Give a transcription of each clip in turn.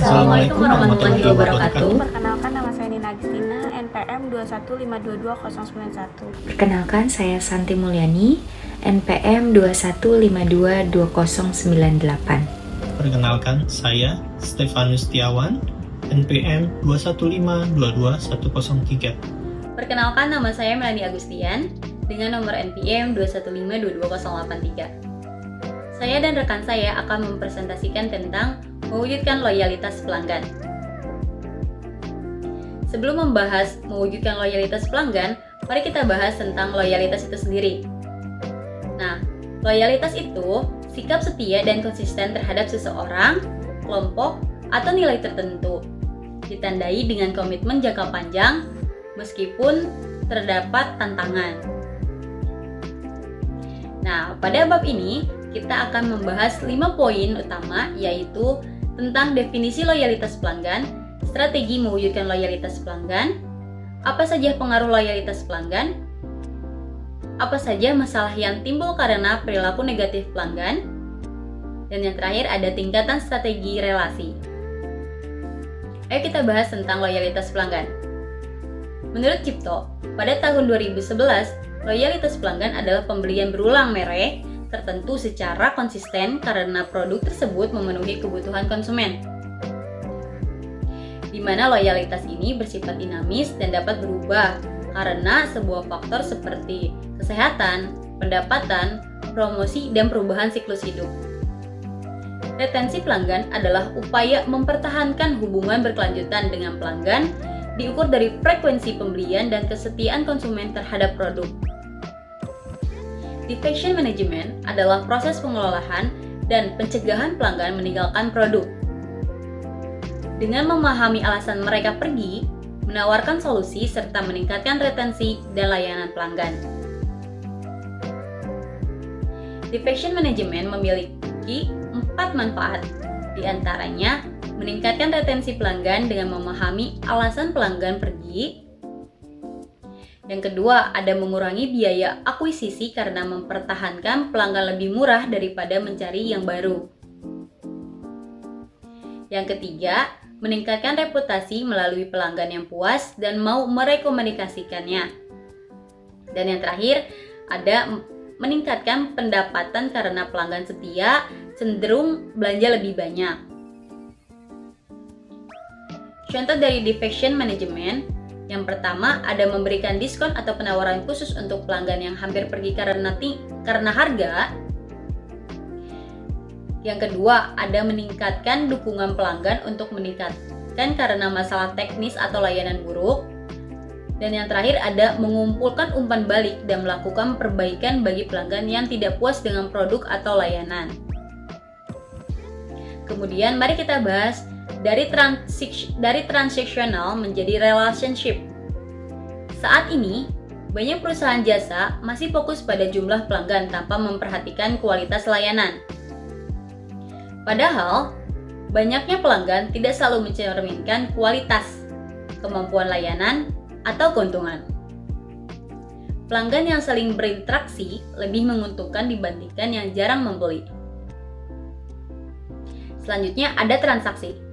Assalamualaikum warahmatullahi wabarakatuh. Perkenalkan, nama saya Nina Agustina, NPM 215220091. Perkenalkan, saya Santi Mulyani, NPM 215222098. Perkenalkan, saya Stefanus Tiawan, NPM 215220103. Perkenalkan, nama saya Melanie Agustian dengan nomor NPM 215222083. Saya dan rekan saya akan mempresentasikan tentang mewujudkan loyalitas pelanggan. Sebelum membahas mewujudkan loyalitas pelanggan, mari kita bahas tentang loyalitas itu sendiri. Nah, loyalitas itu sikap setia dan konsisten terhadap seseorang, kelompok, atau nilai tertentu, ditandai dengan komitmen jangka panjang meskipun terdapat tantangan. Nah, pada bab ini kita akan membahas 5 poin utama, yaitu tentang definisi loyalitas pelanggan, strategi mewujudkan loyalitas pelanggan, apa saja pengaruh loyalitas pelanggan, apa saja masalah yang timbul karena perilaku negatif pelanggan, dan yang terakhir ada tingkatan strategi relasi. Ayo kita bahas tentang loyalitas pelanggan. Menurut Cipto, pada tahun 2011, loyalitas pelanggan adalah pembelian berulang merek tertentu secara konsisten karena produk tersebut memenuhi kebutuhan konsumen, di mana loyalitas ini bersifat dinamis dan dapat berubah karena sebuah faktor seperti kesehatan, pendapatan, promosi, dan perubahan siklus hidup. Retensi pelanggan adalah upaya mempertahankan hubungan berkelanjutan dengan pelanggan diukur dari frekuensi pembelian dan kesetiaan konsumen terhadap produk. Defection management adalah proses pengelolaan dan pencegahan pelanggan meninggalkan produk. Dengan memahami alasan mereka pergi, menawarkan solusi serta meningkatkan retensi dan layanan pelanggan. Defection management memiliki 4 manfaat, di antaranya meningkatkan retensi pelanggan dengan memahami alasan pelanggan pergi. Yang kedua, ada mengurangi biaya akuisisi karena mempertahankan pelanggan lebih murah daripada mencari yang baru. Yang ketiga, meningkatkan reputasi melalui pelanggan yang puas dan mau merekomendasikannya. Dan yang terakhir, ada meningkatkan pendapatan karena pelanggan setia cenderung belanja lebih banyak. Contoh dari defection management, yang pertama, ada memberikan diskon atau penawaran khusus untuk pelanggan yang hampir pergi karena harga. Yang kedua, ada meningkatkan dukungan pelanggan untuk meningkatkan karena masalah teknis atau layanan buruk. Dan yang terakhir, ada mengumpulkan umpan balik dan melakukan perbaikan bagi pelanggan yang tidak puas dengan produk atau layanan. Kemudian, mari kita bahas dari transaksional menjadi relationship. Saat ini, banyak perusahaan jasa masih fokus pada jumlah pelanggan tanpa memperhatikan kualitas layanan. Padahal, banyaknya pelanggan tidak selalu mencerminkan kualitas, kemampuan layanan, atau keuntungan. Pelanggan yang saling berinteraksi lebih menguntungkan dibandingkan yang jarang membeli. Selanjutnya ada transaksi.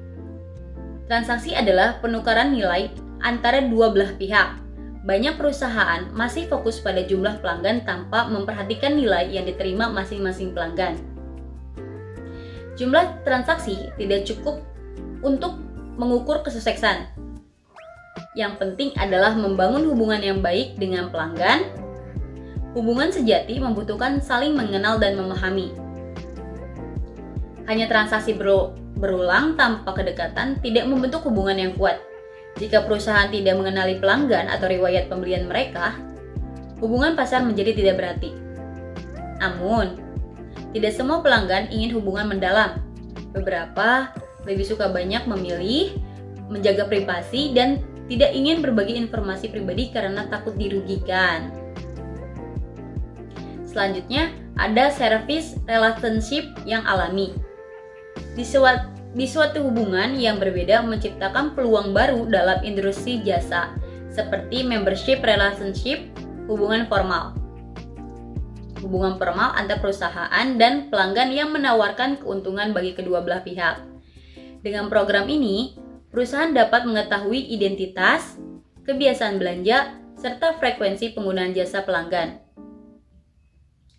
Transaksi adalah penukaran nilai antara dua belah pihak. Banyak perusahaan masih fokus pada jumlah pelanggan tanpa memperhatikan nilai yang diterima masing-masing pelanggan. Jumlah transaksi tidak cukup untuk mengukur kesuksesan. Yang penting adalah membangun hubungan yang baik dengan pelanggan. Hubungan sejati membutuhkan saling mengenal dan memahami. Hanya transaksi berulang tanpa kedekatan tidak membentuk hubungan yang kuat. Jika perusahaan tidak mengenali pelanggan atau riwayat pembelian mereka, hubungan pasar menjadi tidak berarti. Namun, tidak semua pelanggan ingin hubungan mendalam. Beberapa lebih suka banyak memilih, menjaga privasi, dan tidak ingin berbagi informasi pribadi karena takut dirugikan. Selanjutnya, ada service relationship yang alami. Di suatu hubungan yang berbeda menciptakan peluang baru dalam industri jasa, seperti membership relationship, hubungan formal. Hubungan formal antar perusahaan dan pelanggan yang menawarkan keuntungan bagi kedua belah pihak. Dengan program ini, perusahaan dapat mengetahui identitas, kebiasaan belanja, serta frekuensi penggunaan jasa pelanggan.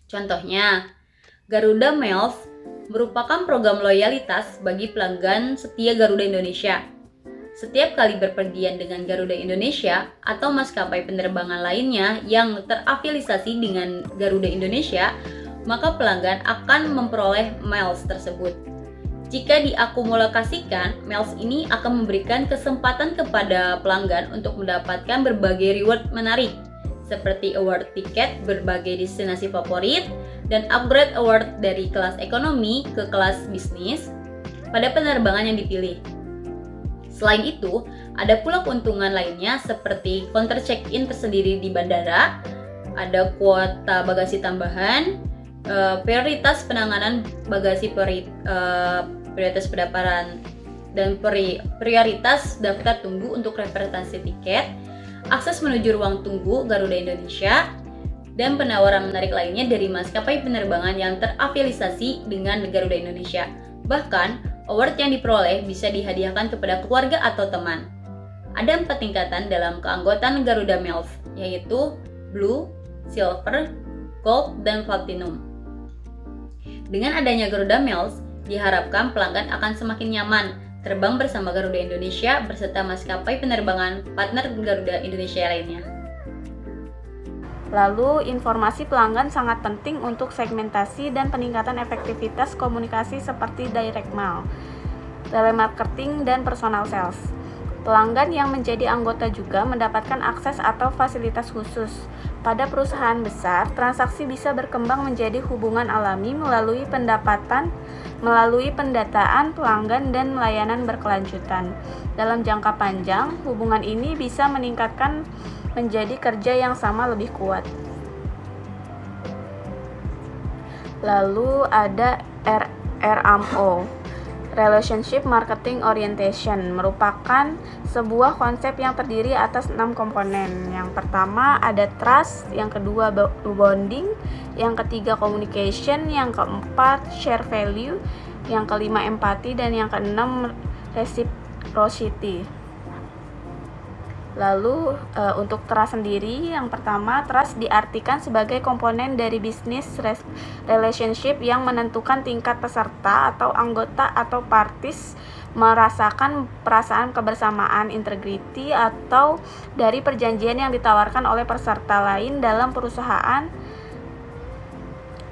Contohnya, Garuda Miles merupakan program loyalitas bagi pelanggan setia Garuda Indonesia. Setiap kali berpergian dengan Garuda Indonesia atau maskapai penerbangan lainnya yang terafiliasi dengan Garuda Indonesia, maka pelanggan akan memperoleh miles tersebut. Jika diakumulasikan, miles ini akan memberikan kesempatan kepada pelanggan untuk mendapatkan berbagai reward menarik, seperti award tiket berbagai destinasi favorit dan upgrade award dari kelas ekonomi ke kelas bisnis pada penerbangan yang dipilih. Selain itu, ada pula keuntungan lainnya seperti counter check-in tersendiri di bandara, ada kuota bagasi tambahan, prioritas penanganan bagasi prioritas pendaftaran dan prioritas daftar tunggu untuk representasi tiket, akses menuju ruang tunggu Garuda Indonesia, dan penawaran menarik lainnya dari maskapai penerbangan yang terafiliasi dengan Garuda Indonesia. Bahkan, award yang diperoleh bisa dihadiahkan kepada keluarga atau teman. Ada 4 tingkatan dalam keanggotaan Garuda Miles, yaitu Blue, Silver, Gold, dan Platinum. Dengan adanya Garuda Miles, diharapkan pelanggan akan semakin nyaman terbang bersama Garuda Indonesia beserta maskapai penerbangan partner Garuda Indonesia lainnya. Lalu, informasi pelanggan sangat penting untuk segmentasi dan peningkatan efektivitas komunikasi seperti direct mail, telemarketing, dan personal sales. Pelanggan yang menjadi anggota juga mendapatkan akses atau fasilitas khusus. Pada perusahaan besar, transaksi bisa berkembang menjadi hubungan alami melalui pendataan pelanggan dan layanan berkelanjutan. Dalam jangka panjang, hubungan ini bisa meningkatkan menjadi kerja yang sama lebih kuat. Lalu ada RMO, Relationship Marketing Orientation, merupakan sebuah konsep yang terdiri atas 6 komponen. Yang pertama ada trust, yang kedua bonding, yang ketiga communication, yang keempat share value, yang kelima empathy, dan yang keenam reciprocity. Lalu untuk trust sendiri, yang pertama, trust diartikan sebagai komponen dari business relationship yang menentukan tingkat peserta atau anggota atau parties merasakan perasaan kebersamaan, integrity, atau dari perjanjian yang ditawarkan oleh peserta lain dalam perusahaan.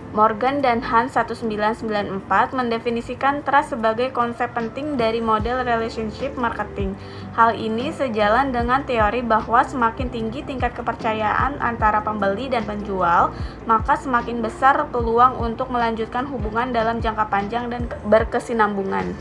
Morgan dan Hans 1994 mendefinisikan trust sebagai konsep penting dari model relationship marketing. Hal ini sejalan dengan teori bahwa semakin tinggi tingkat kepercayaan antara pembeli dan penjual, maka semakin besar peluang untuk melanjutkan hubungan dalam jangka panjang dan berkesinambungan.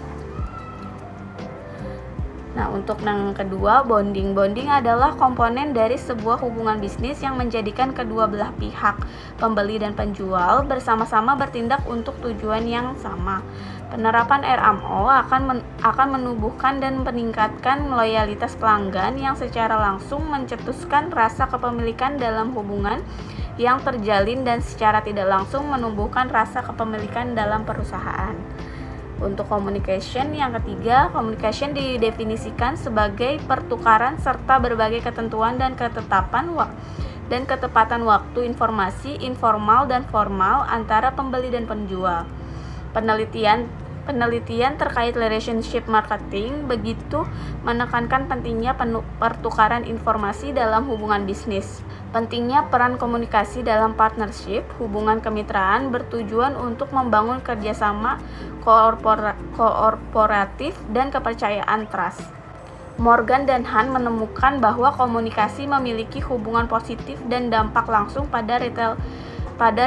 Nah, untuk yang kedua, bonding. Bonding adalah komponen dari sebuah hubungan bisnis yang menjadikan kedua belah pihak, pembeli dan penjual, bersama-sama bertindak untuk tujuan yang sama. Penerapan RMO akan menumbuhkan dan meningkatkan loyalitas pelanggan yang secara langsung mencetuskan rasa kepemilikan dalam hubungan yang terjalin dan secara tidak langsung menumbuhkan rasa kepemilikan dalam perusahaan. Untuk communication, yang ketiga, communication didefinisikan sebagai pertukaran serta berbagai ketentuan dan ketepatan waktu informasi informal dan formal antara pembeli dan penjual. Penelitian terkait relationship marketing begitu menekankan pentingnya pertukaran informasi dalam hubungan bisnis. Pentingnya peran komunikasi dalam partnership, hubungan kemitraan bertujuan untuk membangun kerjasama kooperatif dan kepercayaan trust. Morgan dan Han menemukan bahwa komunikasi memiliki hubungan positif dan dampak langsung pada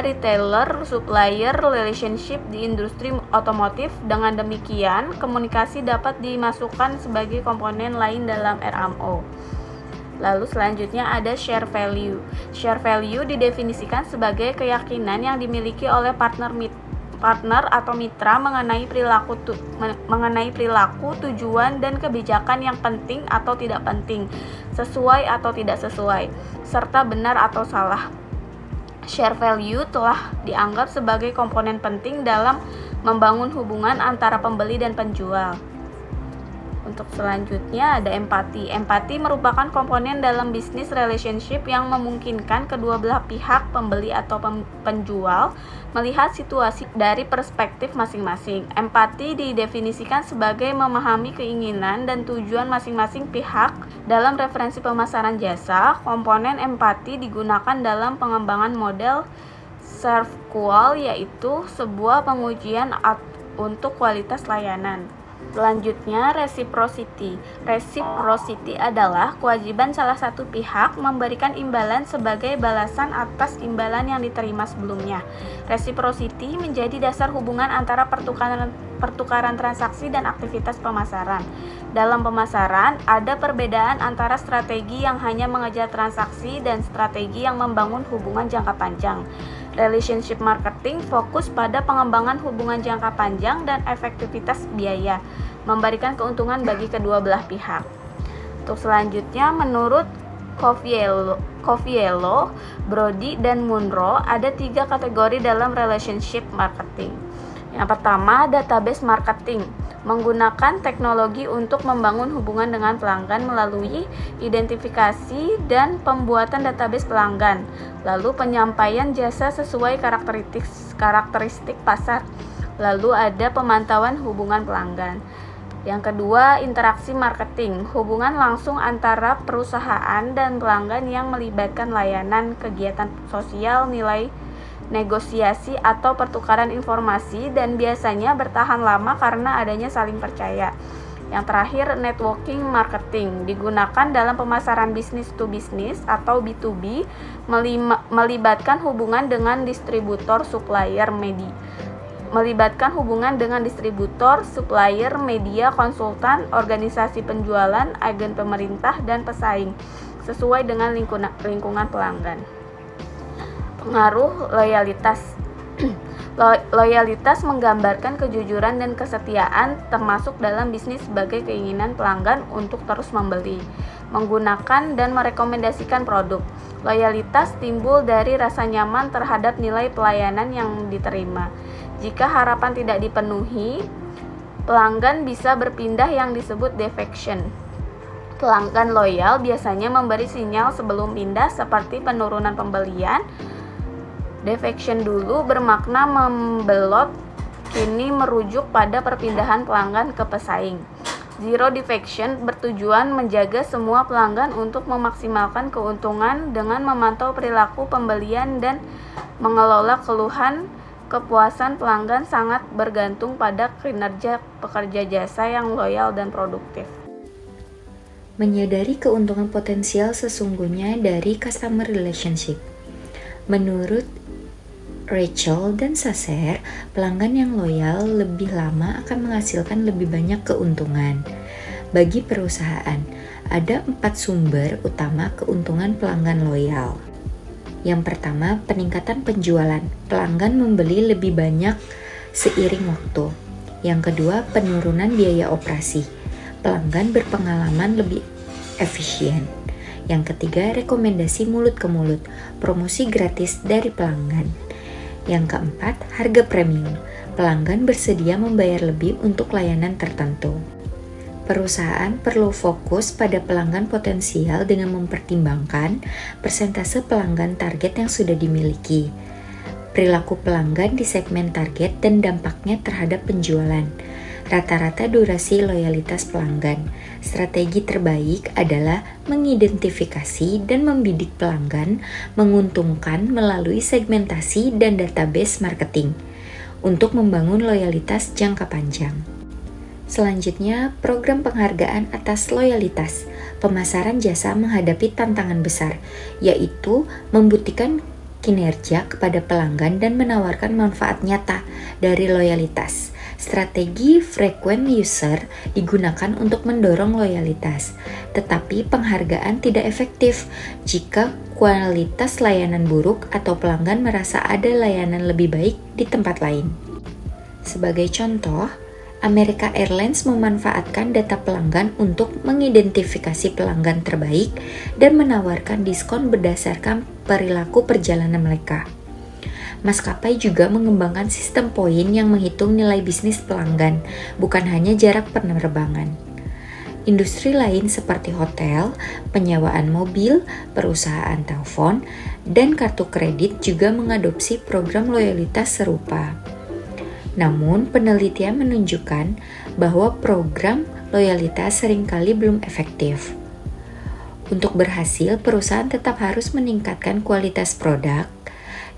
retailer-supplier relationship di industri otomotif. Dengan demikian, komunikasi dapat dimasukkan sebagai komponen lain dalam RMO. Lalu selanjutnya ada share value. Share value didefinisikan sebagai keyakinan yang dimiliki oleh partner atau mitra mengenai perilaku, tujuan, dan kebijakan yang penting atau tidak penting, sesuai atau tidak sesuai, serta benar atau salah. Share value telah dianggap sebagai komponen penting dalam membangun hubungan antara pembeli dan penjual. Untuk selanjutnya ada empati. Empati merupakan komponen dalam bisnis relationship yang memungkinkan kedua belah pihak, pembeli atau penjual, melihat situasi dari perspektif masing-masing. Empati didefinisikan sebagai memahami keinginan dan tujuan masing-masing pihak dalam referensi pemasaran jasa. Komponen empati digunakan dalam pengembangan model SERVQUAL, yaitu sebuah pengujian untuk kualitas layanan. Selanjutnya, reciprocity. Reciprocity adalah kewajiban salah satu pihak memberikan imbalan sebagai balasan atas imbalan yang diterima sebelumnya. Reciprocity menjadi dasar hubungan antara pertukaran transaksi dan aktivitas pemasaran. Dalam pemasaran, ada perbedaan antara strategi yang hanya mengejar transaksi dan strategi yang membangun hubungan jangka panjang. Relationship marketing fokus pada pengembangan hubungan jangka panjang dan efektivitas biaya, memberikan keuntungan bagi kedua belah pihak. Untuk selanjutnya, menurut Coviello, Brody, dan Munro, ada 3 kategori dalam relationship marketing. Yang pertama, database marketing, menggunakan teknologi untuk membangun hubungan dengan pelanggan melalui identifikasi dan pembuatan database pelanggan, lalu penyampaian jasa sesuai karakteristik pasar, lalu ada pemantauan hubungan pelanggan. Yang kedua, interaksi marketing, hubungan langsung antara perusahaan dan pelanggan yang melibatkan layanan, kegiatan sosial, nilai negosiasi atau pertukaran informasi, dan biasanya bertahan lama karena adanya saling percaya. Yang terakhir, networking marketing, digunakan dalam pemasaran bisnis to bisnis atau B2B, melibatkan hubungan dengan distributor, supplier, media, konsultan, organisasi penjualan, agen pemerintah, dan pesaing, sesuai dengan lingkungan pelanggan. Pengaruh loyalitas. Loyalitas menggambarkan kejujuran dan kesetiaan, termasuk dalam bisnis sebagai keinginan pelanggan untuk terus membeli, menggunakan, dan merekomendasikan produk. Loyalitas timbul dari rasa nyaman terhadap nilai pelayanan yang diterima. Jika harapan tidak dipenuhi, pelanggan bisa berpindah yang disebut defection. Pelanggan loyal biasanya memberi sinyal sebelum pindah seperti penurunan pembelian. Defection dulu bermakna membelot, kini merujuk pada perpindahan pelanggan ke pesaing. Zero defection bertujuan menjaga semua pelanggan untuk memaksimalkan keuntungan dengan memantau perilaku pembelian dan mengelola keluhan. Kepuasan pelanggan sangat bergantung pada kinerja pekerja jasa yang loyal dan produktif. Menyadari keuntungan potensial sesungguhnya dari customer relationship. Menurut Rachel dan Sasser, pelanggan yang loyal lebih lama akan menghasilkan lebih banyak keuntungan. Bagi perusahaan, ada 4 sumber utama keuntungan pelanggan loyal. Yang pertama, peningkatan penjualan. Pelanggan membeli lebih banyak seiring waktu. Yang kedua, penurunan biaya operasi. Pelanggan berpengalaman lebih efisien. Yang ketiga, rekomendasi mulut ke mulut. Promosi gratis dari pelanggan. Yang keempat, harga premium. Pelanggan bersedia membayar lebih untuk layanan tertentu. Perusahaan perlu fokus pada pelanggan potensial dengan mempertimbangkan persentase pelanggan target yang sudah dimiliki, perilaku pelanggan di segmen target, dan dampaknya terhadap penjualan. Rata-rata durasi loyalitas pelanggan. Strategi terbaik adalah mengidentifikasi dan membidik pelanggan menguntungkan melalui segmentasi dan database marketing untuk membangun loyalitas jangka panjang. Selanjutnya, program penghargaan atas loyalitas. Pemasaran jasa menghadapi tantangan besar, yaitu membuktikan kinerja kepada pelanggan dan menawarkan manfaat nyata dari loyalitas. Strategi frequent user digunakan untuk mendorong loyalitas, tetapi penghargaan tidak efektif jika kualitas layanan buruk atau pelanggan merasa ada layanan lebih baik di tempat lain. Sebagai contoh, America Airlines memanfaatkan data pelanggan untuk mengidentifikasi pelanggan terbaik dan menawarkan diskon berdasarkan perilaku perjalanan mereka. Maskapai juga mengembangkan sistem poin yang menghitung nilai bisnis pelanggan, bukan hanya jarak penerbangan. Industri lain seperti hotel, penyewaan mobil, perusahaan telepon, dan kartu kredit juga mengadopsi program loyalitas serupa. Namun, penelitian menunjukkan bahwa program loyalitas seringkali belum efektif. Untuk berhasil, perusahaan tetap harus meningkatkan kualitas produk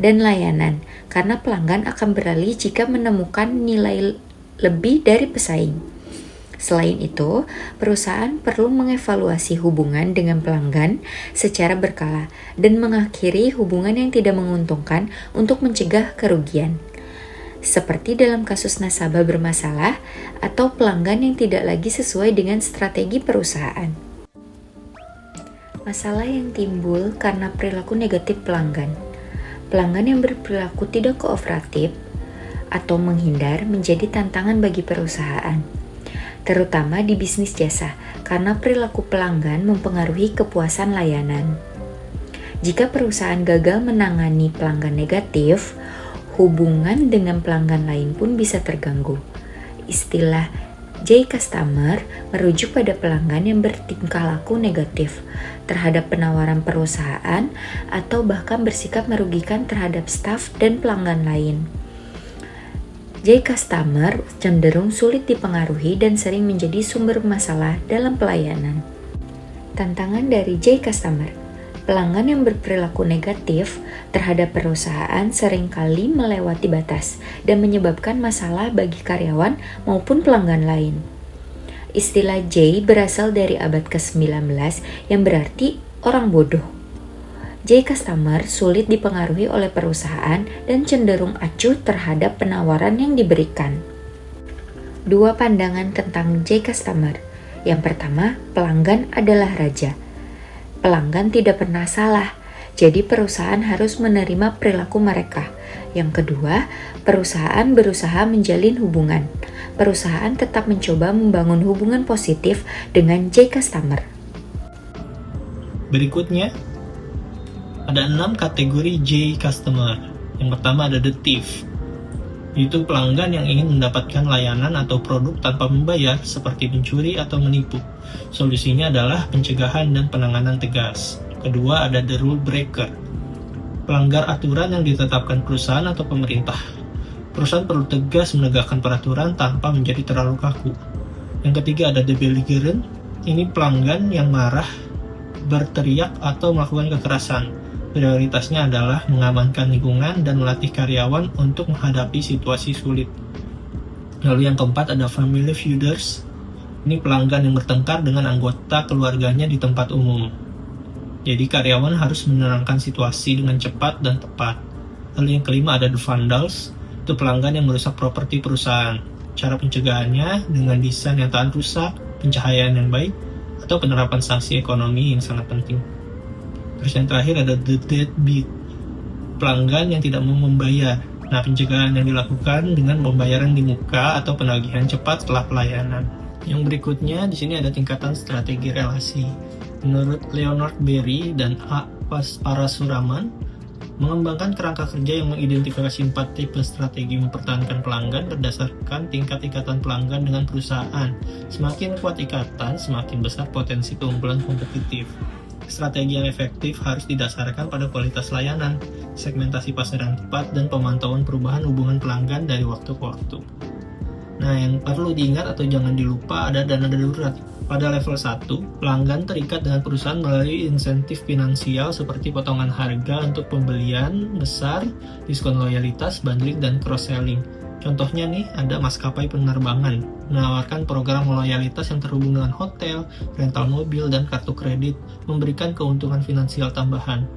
dan layanan karena pelanggan akan beralih jika menemukan nilai lebih dari pesaing. Selain itu, perusahaan perlu mengevaluasi hubungan dengan pelanggan secara berkala dan mengakhiri hubungan yang tidak menguntungkan untuk mencegah kerugian. Seperti dalam kasus nasabah bermasalah atau pelanggan yang tidak lagi sesuai dengan strategi perusahaan. Masalah yang timbul karena perilaku negatif pelanggan. Pelanggan yang berperilaku tidak kooperatif atau menghindar menjadi tantangan bagi perusahaan, terutama di bisnis jasa, karena perilaku pelanggan mempengaruhi kepuasan layanan. Jika perusahaan gagal menangani pelanggan negatif, hubungan dengan pelanggan lain pun bisa terganggu. Istilah J-Customer merujuk pada pelanggan yang bertingkah laku negatif terhadap penawaran perusahaan atau bahkan bersikap merugikan terhadap staf dan pelanggan lain. J-Customer cenderung sulit dipengaruhi dan sering menjadi sumber masalah dalam pelayanan. Tantangan dari J-Customer, pelanggan yang berperilaku negatif terhadap perusahaan seringkali melewati batas dan menyebabkan masalah bagi karyawan maupun pelanggan lain. Istilah J berasal dari abad ke-19 yang berarti orang bodoh. J-Customer sulit dipengaruhi oleh perusahaan dan cenderung acuh terhadap penawaran yang diberikan. Dua pandangan tentang J-Customer. Yang pertama, pelanggan adalah raja. Pelanggan tidak pernah salah, jadi perusahaan harus menerima perilaku mereka. Yang kedua, perusahaan berusaha menjalin hubungan. Perusahaan tetap mencoba membangun hubungan positif dengan J-Customer. Berikutnya, ada 6 kategori J-Customer. Yang pertama ada the thief, yaitu pelanggan yang ingin mendapatkan layanan atau produk tanpa membayar, seperti mencuri atau menipu. Solusinya adalah pencegahan dan penanganan tegas. Kedua ada the rule breaker, pelanggar aturan yang ditetapkan perusahaan atau pemerintah. Perusahaan perlu tegas menegakkan peraturan tanpa menjadi terlalu kaku. Yang ketiga ada the belligerent, ini pelanggan yang marah, berteriak atau melakukan kekerasan. Prioritasnya adalah mengamankan lingkungan dan melatih karyawan untuk menghadapi situasi sulit. Lalu yang keempat ada family feuders. Ini pelanggan yang bertengkar dengan anggota keluarganya di tempat umum. Jadi karyawan harus menerangkan situasi dengan cepat dan tepat. Lalu yang kelima ada the vandals. Itu pelanggan yang merusak properti perusahaan. Cara pencegahannya dengan desain yang tahan rusak, pencahayaan yang baik, atau penerapan sanksi ekonomi yang sangat penting. Terus yang terakhir ada the deadbeat, pelanggan yang tidak mau membayar. Nah, pencegahan yang dilakukan dengan pembayaran di muka atau penagihan cepat setelah pelayanan. Yang berikutnya di sini ada tingkatan strategi relasi. Menurut Leonard Berry dan A. Parasuraman, mengembangkan kerangka kerja yang mengidentifikasi 4 tipe strategi mempertahankan pelanggan berdasarkan tingkat ikatan pelanggan dengan perusahaan. Semakin kuat ikatan, semakin besar potensi keunggulan kompetitif. Strategi yang efektif harus didasarkan pada kualitas layanan, segmentasi pasar yang tepat, dan pemantauan perubahan hubungan pelanggan dari waktu ke waktu. Nah, yang perlu diingat atau jangan dilupa ada dana darurat. Pada level 1, pelanggan terikat dengan perusahaan melalui insentif finansial seperti potongan harga untuk pembelian besar, diskon loyalitas, bundling, dan cross-selling. Contohnya nih, ada maskapai penerbangan menawarkan program loyalitas yang terhubung dengan hotel, rental mobil, dan kartu kredit, memberikan keuntungan finansial tambahan.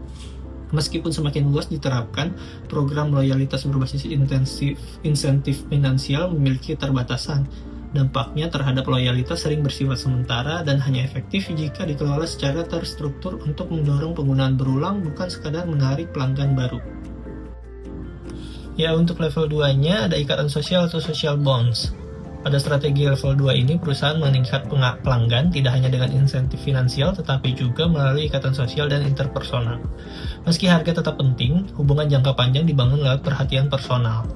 Meskipun semakin luas diterapkan, program loyalitas berbasis insentif finansial memiliki keterbatasan. Dampaknya terhadap loyalitas sering bersifat sementara dan hanya efektif jika dikelola secara terstruktur untuk mendorong penggunaan berulang, bukan sekadar menarik pelanggan baru. Ya, untuk level 2-nya ada ikatan sosial atau social bonds. Pada strategi level 2 ini, perusahaan meningkat pelanggan tidak hanya dengan insentif finansial, tetapi juga melalui ikatan sosial dan interpersonal. Meski harga tetap penting, hubungan jangka panjang dibangun lewat perhatian personal.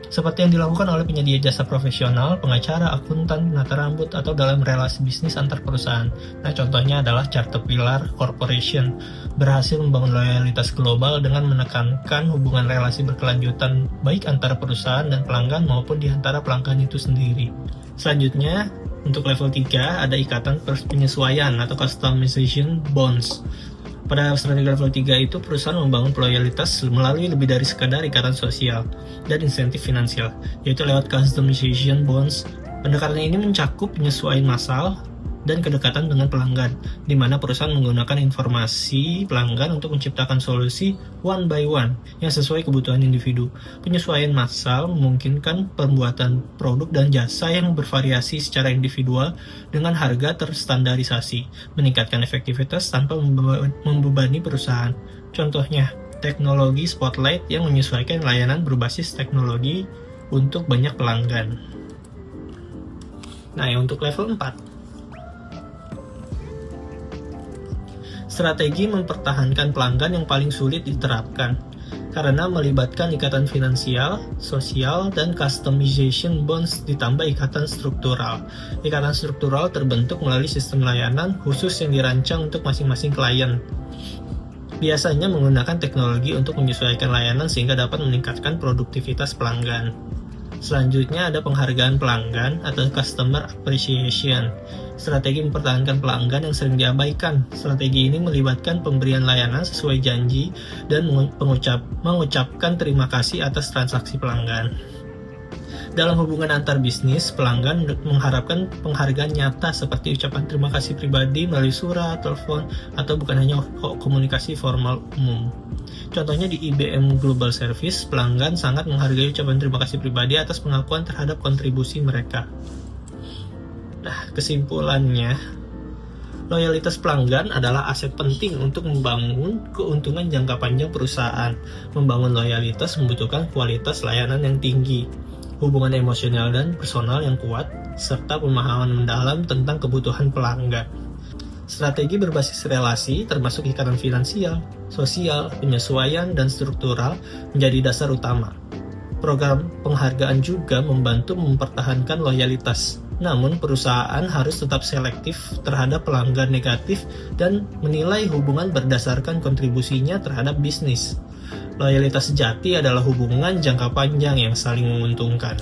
seperti yang dilakukan oleh penyedia jasa profesional, pengacara, akuntan, penata rambut, atau dalam relasi bisnis antar perusahaan. Nah, contohnya adalah Caterpillar Corporation, berhasil membangun loyalitas global dengan menekankan hubungan relasi berkelanjutan baik antara perusahaan dan pelanggan maupun di antara pelanggan itu sendiri. Selanjutnya, untuk level 3 ada ikatan penyesuaian atau customization bonds. Pada strategi level 3 itu perusahaan membangun loyalitas melalui lebih dari sekadar ikatan sosial dan insentif finansial, yaitu lewat customization bonds. Pendekatan ini mencakup penyesuaian massal dan kedekatan dengan pelanggan, di mana perusahaan menggunakan informasi pelanggan untuk menciptakan solusi one by one yang sesuai kebutuhan individu. Penyesuaian massal memungkinkan pembuatan produk dan jasa yang bervariasi secara individual dengan harga terstandarisasi, meningkatkan efektivitas tanpa membebani perusahaan. Contohnya, teknologi Spotlight yang menyesuaikan layanan berbasis teknologi untuk banyak pelanggan. Nah, untuk level 4, strategi mempertahankan pelanggan yang paling sulit diterapkan karena melibatkan ikatan finansial, sosial, dan customization bonds ditambah ikatan struktural. Ikatan struktural terbentuk melalui sistem layanan khusus yang dirancang untuk masing-masing klien. Biasanya menggunakan teknologi untuk menyesuaikan layanan sehingga dapat meningkatkan produktivitas pelanggan. Selanjutnya ada penghargaan pelanggan atau customer appreciation. Strategi mempertahankan pelanggan yang sering diabaikan. Strategi ini melibatkan pemberian layanan sesuai janji dan mengucapkan terima kasih atas transaksi pelanggan. Dalam hubungan antar bisnis, pelanggan mengharapkan penghargaan nyata seperti ucapan terima kasih pribadi melalui surat, telepon, atau bukan hanya komunikasi formal umum. Contohnya di IBM Global Service, pelanggan sangat menghargai ucapan terima kasih pribadi atas pengakuan terhadap kontribusi mereka. Nah, kesimpulannya, loyalitas pelanggan adalah aset penting untuk membangun keuntungan jangka panjang perusahaan. Membangun loyalitas membutuhkan kualitas layanan yang tinggi, hubungan emosional dan personal yang kuat, serta pemahaman mendalam tentang kebutuhan pelanggan. Strategi berbasis relasi, termasuk ikatan finansial, sosial, penyesuaian, dan struktural, menjadi dasar utama. Program penghargaan juga membantu mempertahankan loyalitas. Namun, perusahaan harus tetap selektif terhadap pelanggan negatif dan menilai hubungan berdasarkan kontribusinya terhadap bisnis. Loyalitas sejati adalah hubungan jangka panjang yang saling menguntungkan.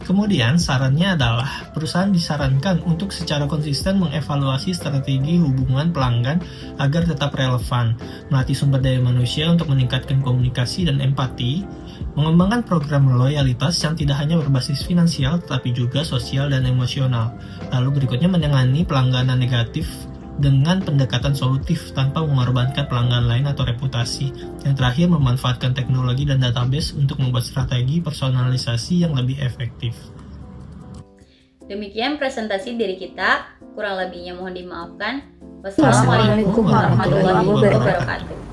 Kemudian, sarannya adalah perusahaan disarankan untuk secara konsisten mengevaluasi strategi hubungan pelanggan agar tetap relevan, melatih sumber daya manusia untuk meningkatkan komunikasi dan empati, mengembangkan program loyalitas yang tidak hanya berbasis finansial tetapi juga sosial dan emosional. Lalu berikutnya menangani pelanggaran negatif dengan pendekatan solutif tanpa mengorbankan pelanggan lain atau reputasi. Yang terakhir, memanfaatkan teknologi dan database untuk membuat strategi personalisasi yang lebih efektif. Demikian presentasi dari kita, kurang lebihnya mohon dimaafkan. Wassalamualaikum warahmatullahi wabarakatuh.